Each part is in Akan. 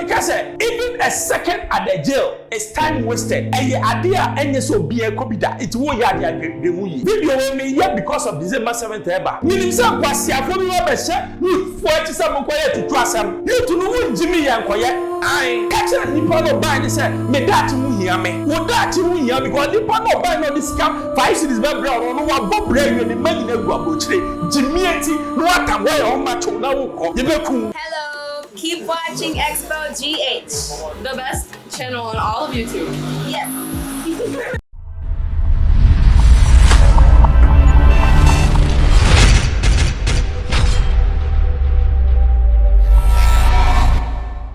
even a second at the jail is time wasted. And your idea and so be a copy that it will video me yet because of December 7th ever. You say was ya for me you for some quiet to trust him. You to know Jimmy and quiet. I catch a nipper no buy and say, me that you hear me. Would that you hear because the nipper no buy no discount 5 cities back brown or no one bob brain when the money never go Jimmy no what I'm way on my children. Hello, keep watching Xposed GH, the best channel on all of YouTube. Yes.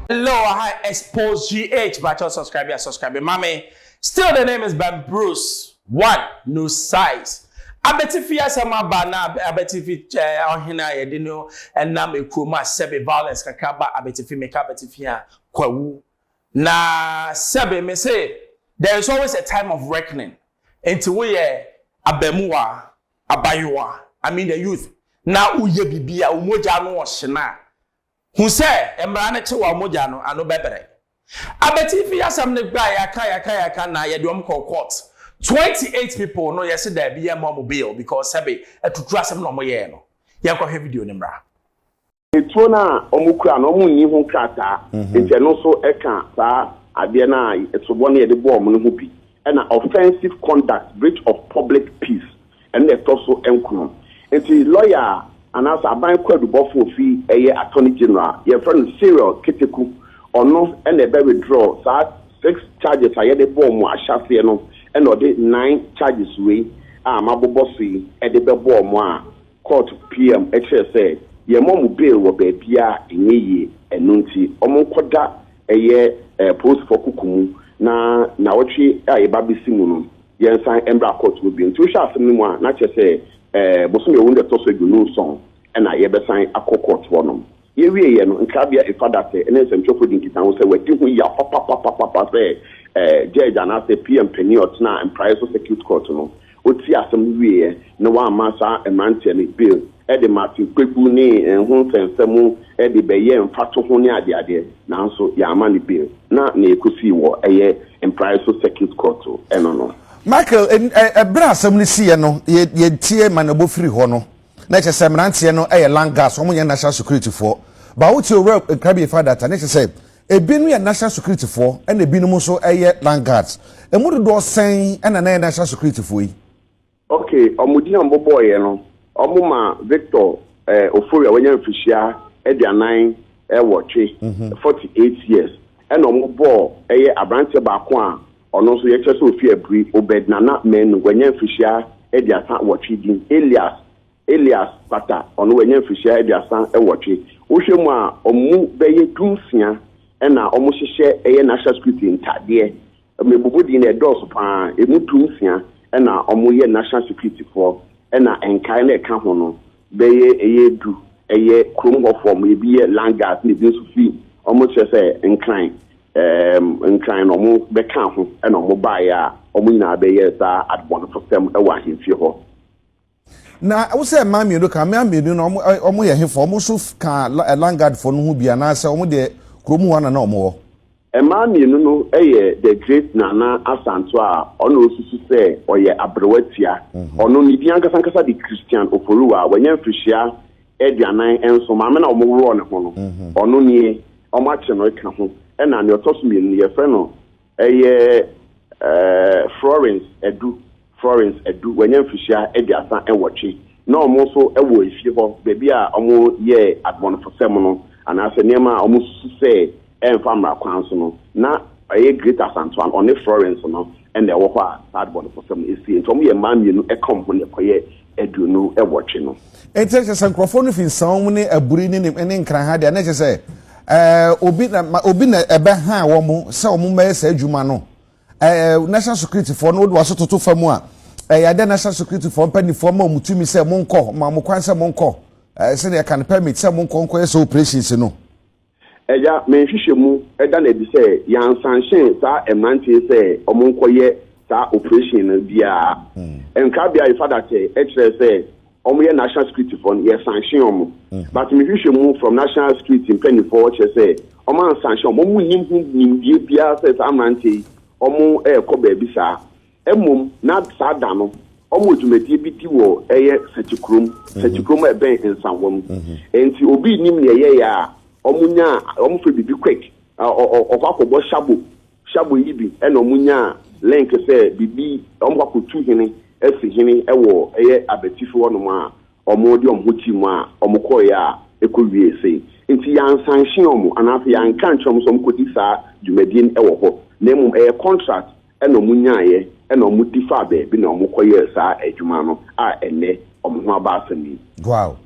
Hello, hi, Xposed GH, but you subscribe, mommy. Still, the name is Ben Bruce. One, no size. I bet if you have some bana, I bet if you are here, you know, and now me kuma sebe violence kakaba. I bet if you make up, bet if you are kwawu. Na sebe me say there is always a time of reckoning. Into we abemua, abayua. I mean the youth. Na uye bibia umoja no shina. Who say emrane che wa umoja no ano bebere. I bet if you have some negba yaka na ye do court. 28 people no yes there be a mobile because sabe to trust them no mo ye no ye kwa video ni mra etuo na omukura no mu nyi hu krata nti no so eka sa ade na etobo na ye de bo no hu bi na offensive conduct breach of public peace and the also enkunu nti lawyer anasa aban kwadu bofo fi eye attorney general ye friend serial keteku ono na be withdraw sa 6 charges aye de bo mu ahyafe no and or 9 charges we mabobosi e de bebo mo a court PM say ye mom bail wo ba bia enye enunti omonkoda eye post for kukumu na wotwe aye babisi mu no ye nsan embra court wo bi nti wo sha asem mu a na che say bosom ye wonde to so gunu song na ye besan akokot wo no ye wie ye no nkabia e father say ene nsem chofo dinkitan wo say wadi hu ya papa say judge and as a PM penny or na and prior to security court no oti asem wie no wa masa emante ni bill e de martin kweku ni hu nsemu e de beye mfato ho ni ade nanso ya ama ni bill na ekusi wo eye in prior to security court no Michael bra asem ni sie no ye tie manabo free ho no na che se mrante no eye langas omo ye national security for ba wo ti o krabi fa data na che se ebinu ya national security for and ebinu so eye land guards emudu do sen and na national security for yi okay omudi ambo boy no omuma Victor Oforia wanya mfishia edianan watwe 48 years and omubo eye abrante ba ko a ono so ye kese ofi abri obednana men wanya mfishia ediasa watwe din Elias Pata ono wanya mfishia ediasa watwe wohwemu a omu beye dunsia na omohyehyɛ eye national security ntade mebobodi na edos pa emutumsia na omoyɛ national security for na enkai na eka ho no beye eye du eye krom ho form ebi ye langas na ebi so fi omohyehyɛ nkran no mo beka ho na omo bae a omo nyina beye sa adbon for them wa hemfie ho na wo say ma mienu ka ma mienu no omo ye hefo omo so ka langard for no hu bia na say omo de kromu wana na omo mienu no the great Nana Asanto a ono osusu se oye abrewatia ono ni bi anka sankasa di Christian Oforuwa wanya mfishia edianan enso ma na omo woro ne ho no ono ni omo ache no ka ho na ne otoso mienu ye fe no Florence Edu wanya mfishia ediasa enwotwe na omo so ewo efie ho bebi a omo ye admon for sem no anase niema omo susu se famra kwanso no na aye greater Santoine on the Florence no and the wo third born for some esi ntom ye mamienu e kom ho ne koye eduno e wotwe no ente se nkrofo no fin san mu ne aburi ne nkran ha de na che se obi na ebe ha wo mu se wo mu ma se adwuma no national security for no do so toto famu a ya de national security for pani for ma mutumi se monko ma mo kwan se monko se ne kan permit se monko ye so operations no eja menhwehwemu eda na bi se yansanshen sa emante se omonkoye sa operation bia enka bia ifada che ekre se omo national security for yes sanction omo but me hwehwe mu from national security penny for what say omo sanction omo nim die bia say amante omo ko ba bi sa emom na sa da no omo dwumadie bi di wo eye satikrom e ben nsanwom enti obi nim ne ye ya omo nya omo fe bibi quick okwakobo shabo yi bi e no omo nya link say bibi omo kwakotu hene esi hene ewo eye abetifo wono a omo de omo timu a omo koye a ekowie sei nti ya nsanhye omo anafe ya nka nchom so mkodi saa dwumadie ewo ho na emom eye contract e no omo nyaaye e no omo difa be bi na omo koye saa adwuma no a ene omo ho aba asemi wow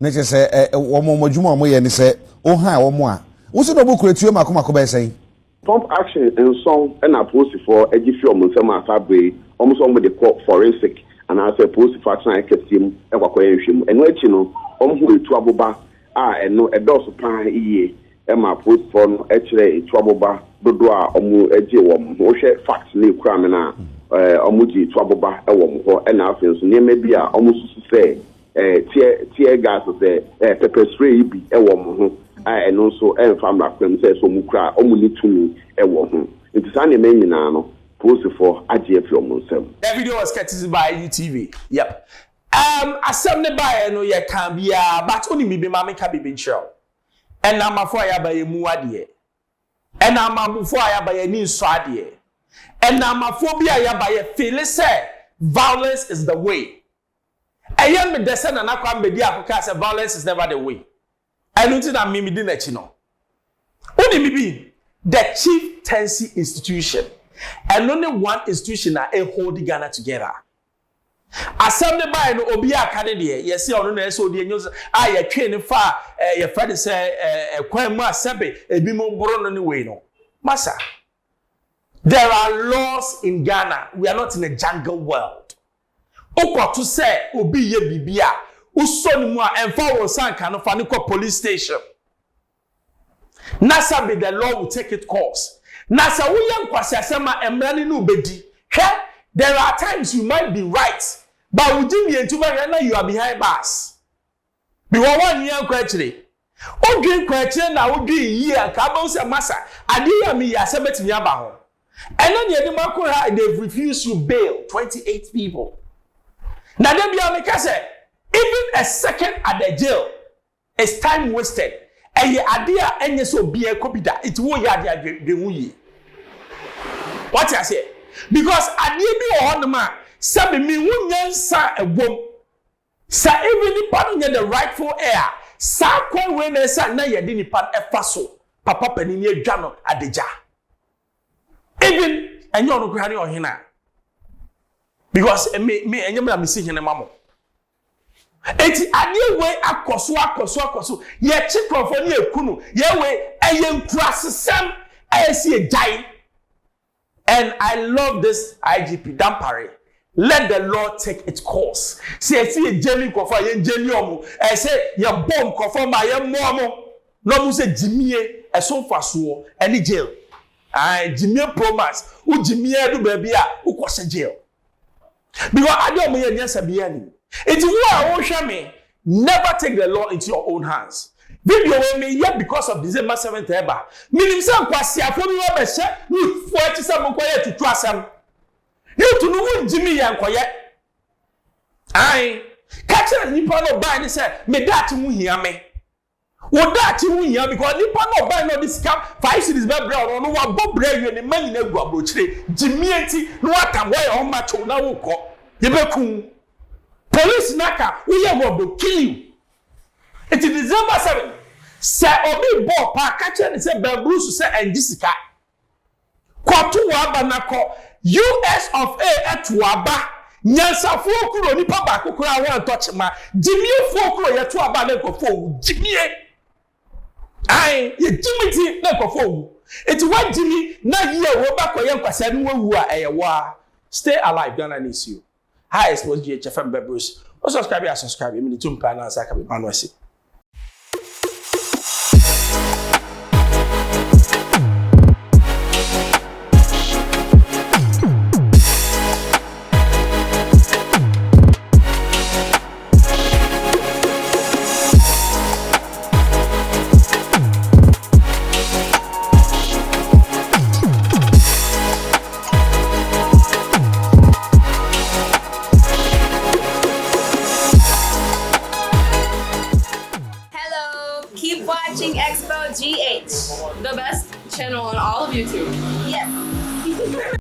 na che se omo modwuma omo ye ni se o ha omo a wo se no bo kuretuo makoma be sei pump action and song and a post for ejifi omo nsem asabre omo so omo de forensic and as a post for action ekesiem ekwakoye hwem eno echi no omo hu etu aboba a eno edoso pan iye e ma post for no ekire etu aboba dodo a omo eje wom wo hwe fact na ekura me na omo ji etu aboba e wom ho e na afen so niam bi a omo susu se tie gas se pepper spray bi e wom ho and also family friends say so mukra omuni tumi e wo ho nti sa ne men nyina no post for agf omonsem that video was courtesy by UTV yep asem ne bae no ye kan bia but oni mi be ma meka be nchel and na mafo ya ba ye mu ade and na mafo ya ba ye ni nso ade and na mafo bia ya ba ye feel say violence is the way ayem me dese na nakwa mbedi akoka say violence is never the way. I don't think that Mimi didn't know. Only maybe the chieftaincy institution, and only one institution that hold Ghana together. Assembly by no Obia Canada, yes, you know, so the news. I train far. Your friend say, "Kwema sebe ebimo boro no way no." Massa, there are laws in Ghana. We are not in a jungle world. Okwa to say obi ye bibia. Usoni mu a emfa wo sanka no fa ne police station. Nasa be the law will take its course. Nasa wo yan kwase asema emrani no bedi. There are times you might be right, but within the entire you are behind bars. Be one yan kwachire. Odwin kwachire na odwin yi anka ba se masa. Ade ya mi ya se betimi aba ho. Eno ne de makọ ha they refuse to bail 28 people. Na dem bia me ka say even a second at the jail is time wasted. And ye idea any so be a copida. It won't yard the what I say? Because I need be on the man. Sabi me wunyan sa a womb. Sa even the pan the rightful heir. Sa kwen when sa na ye dini pan e faso. Papa penini jano at the jar. Even and you're no granny or hina. Because me and you see him mamo. Eti ade we akoso ye chikrofo ni ekunu ye we eye nkurasesem ayesi ejai. And I love this IGP Dampare. Let the law take its course. See a jelly kofa ye jelly omo e say ye bomb kofa ma ye momo no mu say jimie e so faso any jail. Jimie promise u jimie do baby a u kwose jail. Because ade omo ye nyasa bia ni. It is why I want me never take the law into your own hands. Video me yet because of December 7th ever. Meaning some kwasi afo mi wa be she you for ti some kwaye to asem. You to no Jimmy yan kwaye. Ai catch nipa no buy ni say me that mu hia me. Wo that mu hia because nipa no buy no this scam 5 cities be bra no wa bo bra you ni man na gu abrochire Jimmy enti no atam why on match na wo ko. Ye be kun police naka we will kill you. It is December 7th. Say obi bo pa catch and say Bruce say and Jessica. Kwatu waba nako US of A etwaba nyansa fo kuro ni pa ba kokora wan touch ma jimie fo kuro ye to aba na kofo jimie ai ye jimiti na kofo it what jimie na ye wo ba koye nkwasa no wu a eyewa stay alive Ghana needs you. Hi, Xposed GHFM Bruce. Subscribe. Me the two panels I can be panwasi. GH, the best channel on all of YouTube. Yes.